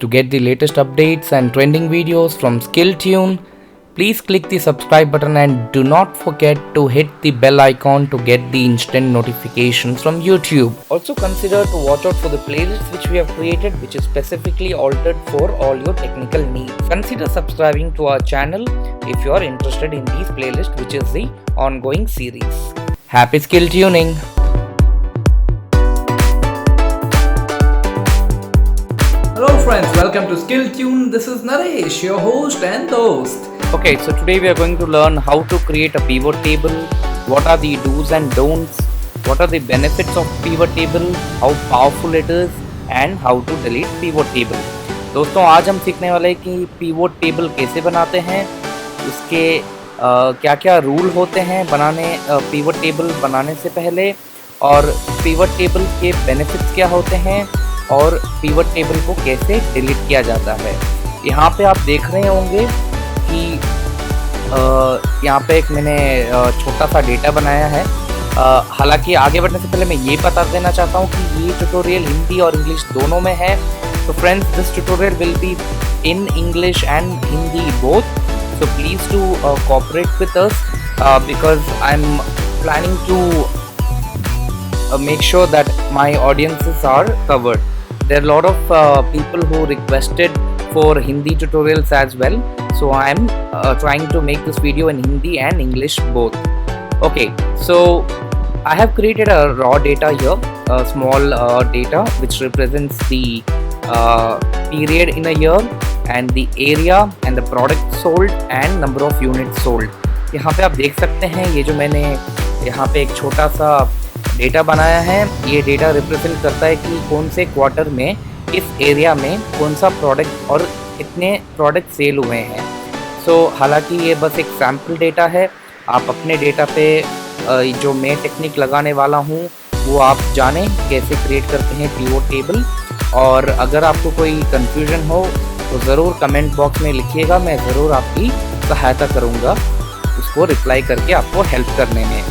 To get the latest updates and trending videos from SkillTune, please click the subscribe button and do not forget to hit the bell icon to get the instant notifications from YouTube. Also consider to watch out for the playlist which we have created, which is specifically altered for all your technical needs. Consider subscribing to our channel if you are interested in these playlists, which is the ongoing series. Happy skill tuning! Hello friends, welcome to SkillTune. This is Naresh, your host and host. Okay, so today we are going to learn how to create a pivot table, what are the do's and don'ts, what are the benefits of pivot table, how powerful it is and how to delete pivot table. दोस्तों आज हम सीखने वाले हैं कि pivot table कैसे बनाते हैं, उसके क्या क्या रूल होते हैं बनाने pivot table बनाने से पहले, और pivot table के बेनिफिट्स क्या होते हैं और पिवट टेबल को कैसे डिलीट किया जाता है। यहाँ पे आप देख रहे होंगे कि यहाँ पे एक मैंने छोटा सा डेटा बनाया है। हालांकि आगे बढ़ने से पहले मैं ये बता देना चाहता हूँ कि ये ट्यूटोरियल हिंदी और इंग्लिश दोनों में है। तो friends, this tutorial will be in English and Hindi both, so please do cooperate with us because I am planning to make sure that my audiences are covered. There are a lot of people who requested for Hindi tutorials as well, so I am trying to make this video in Hindi and English both. Okay, so I have created a raw data here, a small data which represents the period in a year and the area and the product sold and number of units sold. यहाँ पे आप देख सकते हैं ये जो मैंने यहाँ पे एक छोटा सा डेटा बनाया है, ये डेटा रिप्रेजेंट करता है कि कौन से क्वार्टर में किस एरिया में कौन सा प्रोडक्ट और कितने प्रोडक्ट सेल हुए हैं। सो हालांकि ये बस एक सैम्पल डेटा है, आप अपने डेटा पे जो मैं टेक्निक लगाने वाला हूँ वो आप जानें कैसे क्रिएट करते हैं पिवट टेबल। और अगर आपको कोई कन्फ्यूजन हो तो ज़रूर कमेंट बॉक्स में लिखिएगा, मैं ज़रूर आपकी सहायता करूँगा उसको रिप्लाई करके आपको हेल्प करने में।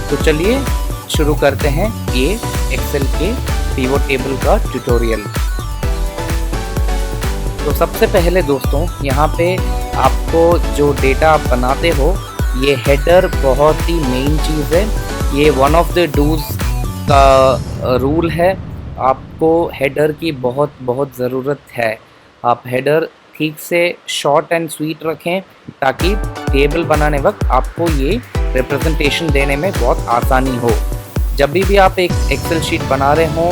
तो चलिए शुरू करते हैं ये एक्सेल के पिवट टेबल का ट्यूटोरियल। तो सबसे पहले दोस्तों यहाँ पे आपको जो डेटा आप बनाते हो, ये हेडर बहुत ही मेन चीज़ है, ये वन ऑफ द डूज का रूल है। आपको हेडर की बहुत ज़रूरत है। आप हेडर ठीक से शॉर्ट एंड स्वीट रखें ताकि टेबल बनाने वक्त आपको ये रिप्रेजेंटेशन देने में बहुत आसानी हो। जब भी आप एक एक्सेल शीट बना रहे हों,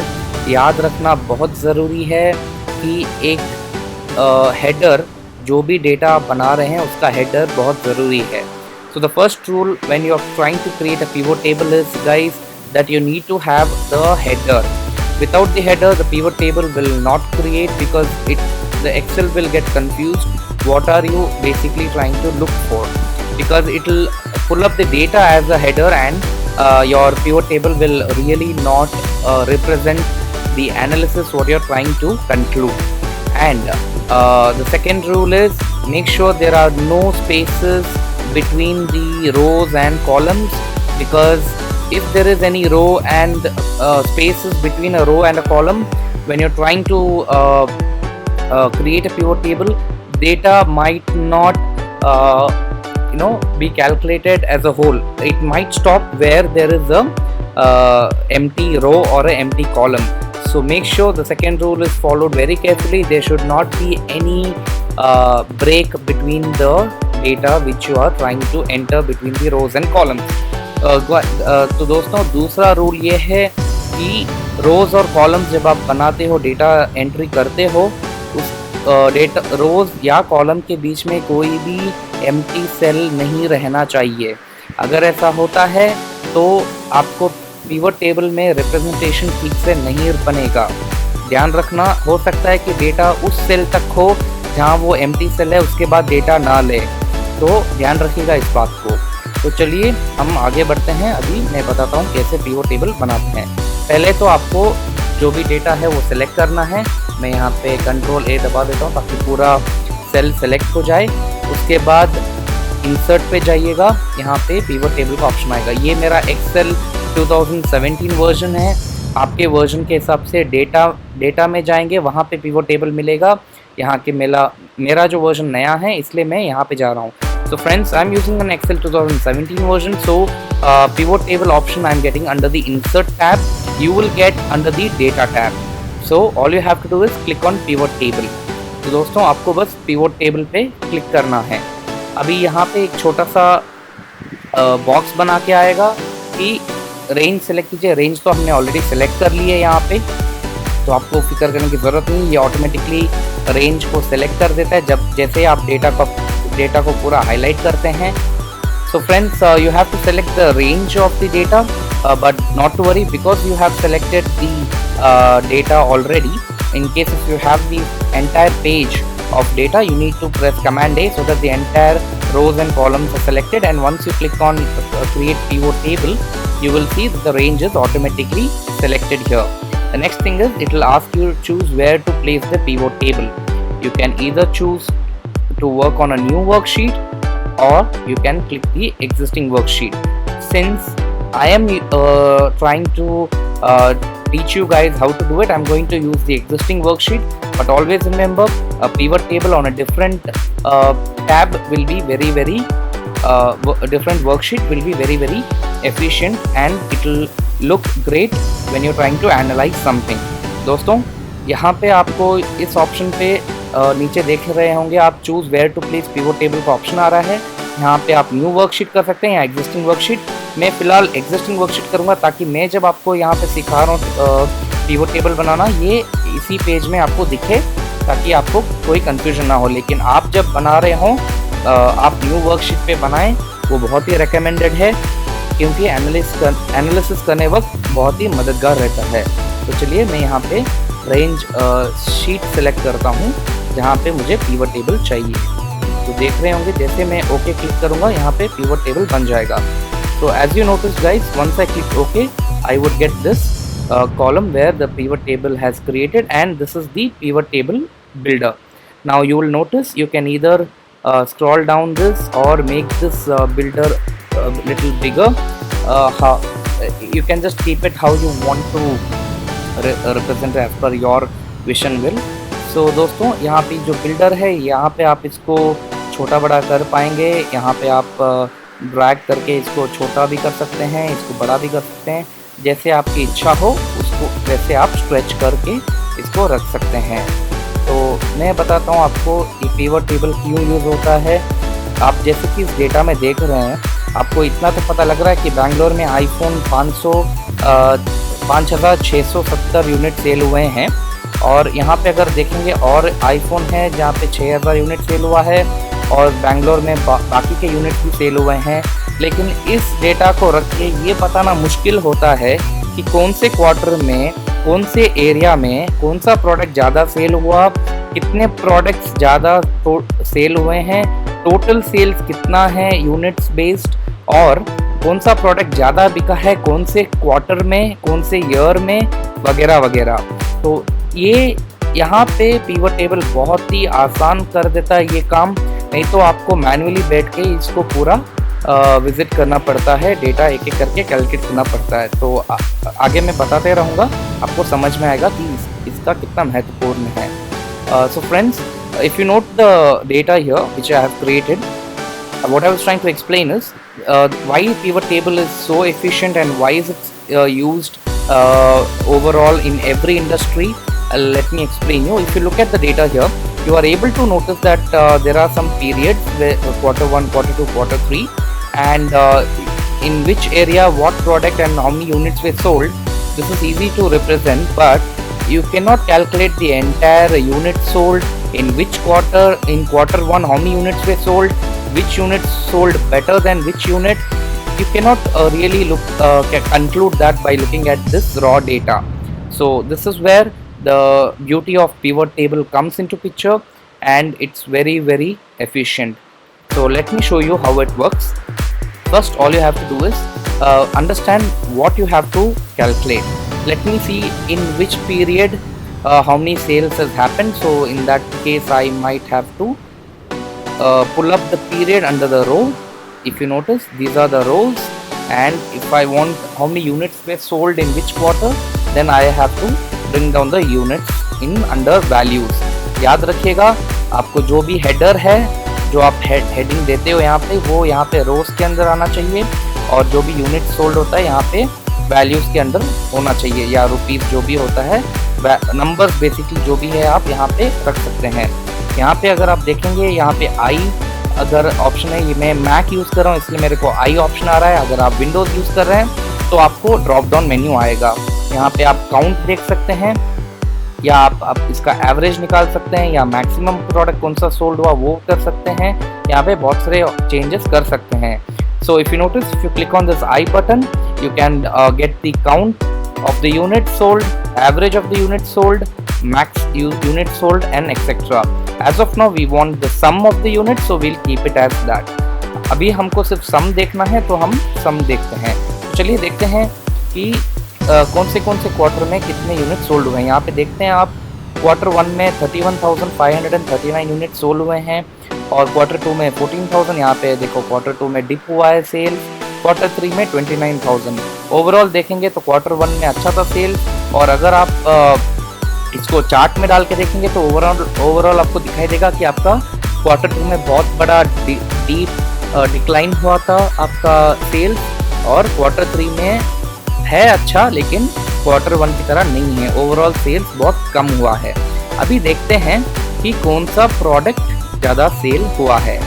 याद रखना बहुत ज़रूरी है कि एक हेडर, जो भी डेटा आप बना रहे हैं उसका हेडर बहुत ज़रूरी है। So the first rule when you are trying to create a pivot table is guys that you need to have the header. Without the header the pivot table will not create because the Excel will get confused what are you basically trying to look for, because it will pull up the data as a header and your pivot table will really not represent the analysis what you're trying to conclude. And the second rule is make sure there are no spaces between the rows and columns, because if there is any row and spaces between a row and a column, when you're trying to create a pivot table, data might not be calculated as a whole. It might stop where there is a empty row or a empty column. So make sure the second rule is followed very carefully. There should not be any break between the data which you are trying to enter between the rows and columns. तो दोस्तों दूसरा rule ये है कि रोज़ और columns जब आप बनाते हो, डेटा एंट्री करते हो, उस डेटा रोज़ या कॉलम के बीच में कोई भी एम्प्टी सेल नहीं रहना चाहिए। अगर ऐसा होता है तो आपको पिवट टेबल में रिप्रेजेंटेशन ठीक से नहीं बनेगा। ध्यान रखना, हो सकता है कि डेटा उस सेल तक हो जहां वो एम्प्टी सेल है, उसके बाद डेटा ना ले, तो ध्यान रखिएगा इस बात को। तो चलिए हम आगे बढ़ते हैं। अभी मैं बताता हूँ कैसे पिवट टेबल बनाते हैं। पहले तो आपको जो भी डेटा है वो सिलेक्ट करना है। मैं यहाँ पे कंट्रोल ए दबा देता हूँ ताकि पूरा सेल सेलेक्ट हो जाए। उसके बाद इंसर्ट पे जाइएगा, यहाँ पे पिवट टेबल का ऑप्शन आएगा। ये मेरा एक्सेल 2017 वर्जन है। आपके वर्जन के हिसाब से डेटा में जाएंगे, वहाँ पे पिवट टेबल मिलेगा। यहाँ के मेरा जो वर्जन नया है इसलिए मैं यहाँ पे जा रहा हूँ. So friends, I'm using an Excel 2017 version. So pivot table option I'm getting under the insert tab. You will get under the data tab. So all you have to do is click on pivot table. तो दोस्तों आपको बस pivot table पे click करना है. अभी यहाँ पे एक छोटा सा बॉक्स बना के आएगा कि रेंज सेलेक्ट कीजिए. रेंज तो हमने ऑलरेडी सेलेक्ट कर ली है यहाँ पे, तो आपको फिक्र करने की ज़रूरत नहीं. ये ऑटोमेटिकली रेंज को सेलेक्ट कर देता है जब जैसे आप डेटा को पूरा हाईलाइट करते हैं. So friends, you have to select the range of the data, but not to worry because you have selected the data already. In case if you have the entire page of data, you need to press Command A so that the entire rows and columns are selected, and once you click on create pivot table, you will see that the range is automatically selected here. The next thing is it will ask you to choose where to place the pivot table. You can either choose to work on a new worksheet or you can click the existing worksheet. Since I am trying to teach you guys how to do it, I'm going to use the existing worksheet, but always remember a pivot table on a different tab will be very a different worksheet will be very efficient, and it will look great when you're trying to analyze something. दोस्तों यहाँ पे आपको इस option पे नीचे देख रहे होंगे आप choose where to place pivot table का ऑप्शन आ रहा है. यहाँ पे आप न्यू वर्कशीट कर सकते हैं या एग्जिस्टिंग वर्कशीट. मैं फ़िलहाल एग्जिस्टिंग वर्कशीट करूँगा ताकि मैं जब आपको यहाँ पे सिखा रहा हूँ पिवट टेबल बनाना ये इसी पेज में आपको दिखे ताकि आपको कोई कन्फ्यूजन ना हो. लेकिन आप जब बना रहे हों आप न्यू वर्कशीट पे बनाएं, वो बहुत ही रिकमेंडेड है क्योंकि एनालिसिस करने वक्त बहुत ही मददगार रहता है. तो चलिए मैं यहाँ पे रेंज शीट सेलेक्ट करता हूँ जहाँ पे मुझे पिवट टेबल चाहिए. तो देख रहे होंगे जैसे मैं ओके क्लिक करूँगा यहाँ पे पिवट टेबल बन जाएगा. तो as you notice guys, once I click okay I would get this column where the pivot table has created, and this is the pivot table builder. Now you will notice you can either scroll down this or make this builder a little bigger. You can just keep it how you want to represent as per your vision will. So दोस्तों यहाँ पे जो builder है यहाँ पे आप इसको छोटा बड़ा कर पाएंगे. यहाँ पे आप ड्रैग करके इसको छोटा भी कर सकते हैं, इसको बड़ा भी कर सकते हैं, जैसे आपकी इच्छा हो उसको वैसे आप स्ट्रेच करके इसको रख सकते हैं. तो मैं बताता हूँ आपको ये पिवट टेबल क्यों यूज़ होता है. आप जैसे कि इस डेटा में देख रहे हैं, आपको इतना तो पता लग रहा है कि बैंगलोर में आईफोन 5,670 यूनिट सेल हुए हैं, और यहाँ पे अगर देखेंगे और आईफोन है जहाँ पे 6,000 यूनिट सेल हुआ है, और बैंगलोर में बाकी के यूनिट भी सेल हुए हैं. लेकिन इस डेटा को रख के ये बताना मुश्किल होता है कि कौन से क्वार्टर में, कौन से एरिया में कौन सा प्रोडक्ट ज़्यादा सेल हुआ, कितने प्रोडक्ट्स ज़्यादा सेल हुए हैं, टोटल सेल्स कितना है यूनिट्स बेस्ड, और कौन सा प्रोडक्ट ज़्यादा बिका है कौन से क्वार्टर में, कौन से ईयर में, वगैरह वगैरह. तो ये यहाँ पे पिवट टेबल बहुत ही आसान कर देता है ये काम. नहीं तो आपको मैन्युअली बैठ के इसको पूरा विजिट करना पड़ता है, डेटा एक एक करके कैलकुलेट करना पड़ता है. तो आगे मैं बताते रहूँगा, आपको समझ में आएगा कि इसका कितना महत्वपूर्ण है. So friends, if you note the data here which I have created, what I was trying to explain is why pivot table is so efficient and why is it used overall in every industry. Let me explain you. If you look at the data here, you are able to notice that there are some periods where quarter 1, quarter 2, quarter 3, and in which area what product and how many units were sold. This is easy to represent, but you cannot calculate the entire unit sold in which quarter. In quarter 1 how many units were sold, which units sold better than which unit. You cannot really conclude that by looking at this raw data. So this is where the beauty of pivot table comes into picture, and it's very efficient. So let me show you how it works. First, all you have to do is understand what you have to calculate. Let me see in which period how many sales has happened. So in that case I might have to pull up the period under the row. If you notice, these are the rows, and if I want how many units were sold in which quarter, then I have to bring down the units in under values. याद रखिएगा, आपको जो भी header है, जो आप heading देते हो यहाँ पे, वो यहाँ पे रोज के अंदर आना चाहिए, और जो भी यूनिट सोल्ड होता है यहाँ पे वैल्यूज़ के अंदर होना चाहिए, या रुपीज़ जो भी होता है, नंबर्स बेसिकली जो भी है आप यहाँ पे रख सकते हैं। यहाँ पे अगर आप देखेंगे, यहाँ पे आई अगर ऑप्शन है, ये मैं मैक यूज़ कर रहा हूँ इसलिए मेरे को आई ऑप्शन आ रहा है। अगर आप विंडोज़ यूज़ कर रहे हैं तो आपको ड्रॉप डाउन मेन्यू आएगा। यहाँ पे आप काउंट देख सकते हैं, या आप इसका एवरेज निकाल सकते हैं, या मैक्सिमम प्रोडक्ट कौन सा सोल्ड हुआ वो कर सकते हैं। यहाँ पे बहुत सारे चेंजेस कर सकते हैं। So if you notice, if you click on this I button, you can get the count of the unit sold, average of the unit sold, max unit sold, and etc. As of now we want the sum of the units, so we'll keep it as that. अभी हमको सिर्फ सम देखना है तो हम सम देखते हैं। तो चलिए देखते हैं कि कौन से क्वार्टर में कितने यूनिट सोल्ड हुए हैं। यहाँ पे देखते हैं आप, क्वार्टर 1 में 31,539 यूनिट सोल्ड हुए हैं, और क्वार्टर 2 में 14,000। यहाँ पे देखो क्वार्टर 2 में डिप हुआ है सेल, क्वार्टर 3 में 29,000। ओवरऑल देखेंगे तो क्वार्टर 1 में अच्छा था सेल, और अगर आप इसको चार्ट में डाल के देखेंगे तो ओवरऑल आपको दिखाई देगा कि आपका क्वार्टर 2 में बहुत बड़ा डीप डिक्लाइन हुआ था आपका सेल्स, और क्वार्टर 3 में है अच्छा, लेकिन क्वार्टर 1 की तरह नहीं है। ओवरऑल सेल्स बहुत कम हुआ है। अभी देखते हैं कि कौन सा प्रोडक्ट ज़्यादा सेल हुआ है।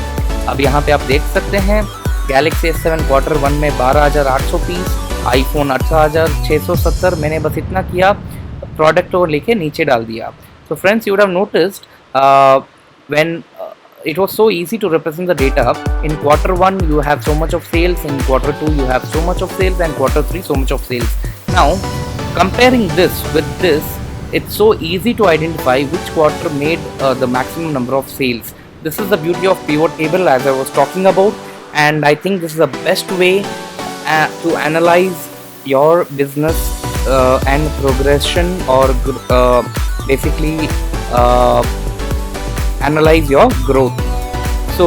अब यहाँ पे आप देख सकते हैं, गैलेक्सी S7 क्वार्टर 1 में 12,800 पीस, आईफोन 18,670। मैंने बस इतना किया, प्रोडक्ट को लेके नीचे डाल दिया। So friends, you would have noticed when it was so easy to represent the data. In quarter 1 you have so much of sales, in quarter 2 you have so much of sales, and quarter 3 so much of sales. Now comparing this with this, it's so easy to identify which quarter made the maximum number of sales. This is the beauty of pivot table, as I was talking about, and I think this is the best way to analyze your business and progression, or basically analyze your growth. So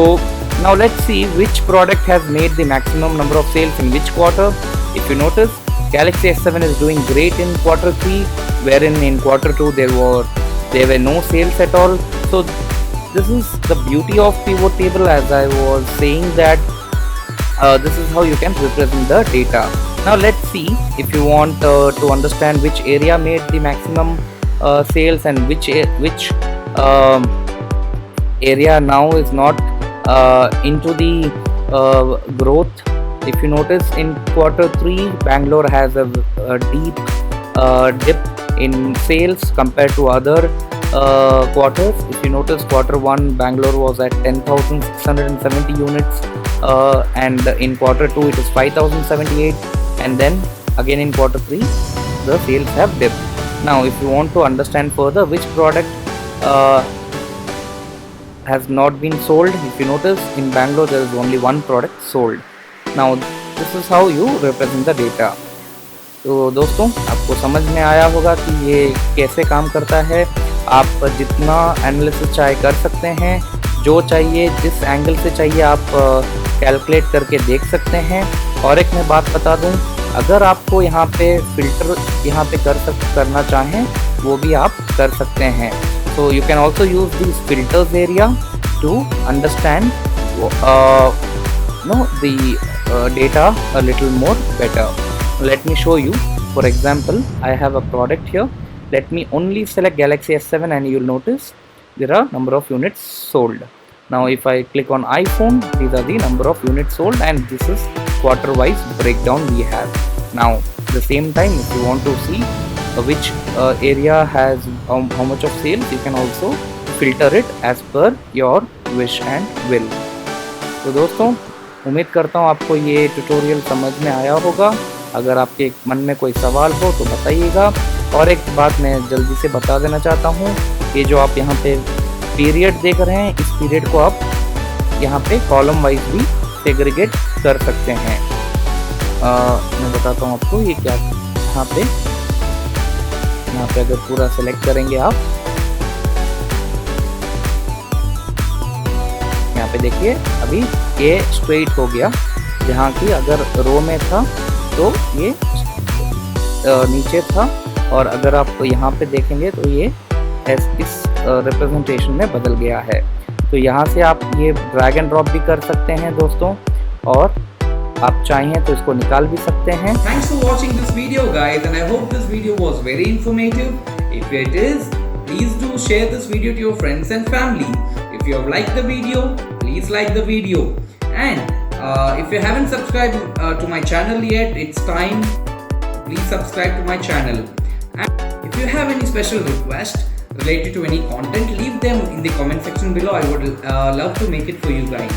now let's see which product has made the maximum number of sales in which quarter. If you notice, Galaxy S7 is doing great in quarter 3, wherein in quarter 2 there were no sales at all. So this is the beauty of pivot table, as I was saying that this is how you can represent the data. Now let's see, if you want to understand which area made the maximum sales and which area now is not into the growth. If you notice, in quarter 3 Bangalore has a deep dip in sales compared to other quarters. If you notice, quarter 1 Bangalore was at 10,670 units, and in quarter 2 it is 5,078, and then again in quarter 3 the sales have dipped. Now if you want to understand further which product has not been sold, if you notice, in Bangalore there is only one product sold. Now this is how you represent the data. तो दोस्तों, आपको समझ में आया होगा कि ये कैसे काम करता है। आप जितना एनालिसिस चाहे कर सकते हैं, जो चाहिए जिस एंगल से चाहिए आप कैलकुलेट करके देख सकते हैं। और एक मैं बात बता दूं, अगर आपको यहाँ पे फिल्टर यहाँ पे करना चाहें, वो भी आप कर सकते हैं। So you can also use these filters area to understand the data a little more better. Let me show you. For example, I have a product here. Let me only select Galaxy S7 and you'll notice there are number of units sold. Now if I click on iPhone, these are the number of units sold, and this is quarter wise breakdown we have. Now at the same time, if you want to see which area has how much of sales, you can also filter it as per your wish and will. तो दोस्तों, उम्मीद करता हूँ आपको ये tutorial समझ में आया होगा। अगर आपके मन में कोई सवाल हो तो बताइएगा। और एक बात मैं जल्दी से बता देना चाहता हूँ, ये जो आप यहाँ पे पीरियड देख रहे हैं, इस पीरियड को आप यहाँ पे कॉलम वाइज भी सेग्रीगेट कर सकते हैं। मैं बताता हूँ आपको ये क्या। यहाँ पे अगर पूरा सेलेक्ट करेंगे आप, यहाँ पे देखिए अभी ये स्ट्रेट हो गया, जहाँ की अगर रो में था तो ये नीचे था, और अगर आप यहाँ पे देखेंगे तो ये इस रिप्रेजेंटेशन में बदल गया है। तो यहाँ से आप ये ड्रैग एंड ड्रॉप भी कर सकते हैं दोस्तों, और आप चाहें तो इसको निकाल भी सकते हैं। Thanks for watching this video, guys, and I hope this video was very informative. If it is, please do share this video to your friends and family. If you have liked the video, please like the video. And if you haven't subscribed to my channel yet, it's time. Please subscribe to my channel. And if you have any special request related to any content, leave them in the comment section below. I would love to make it for you guys.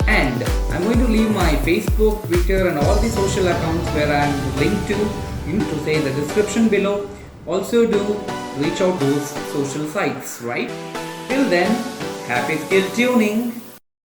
And I'm going to leave my Facebook, Twitter and all the social accounts where I'm linked to say the description below. Also do reach out those social sites, right? Till then, happy skill tuning.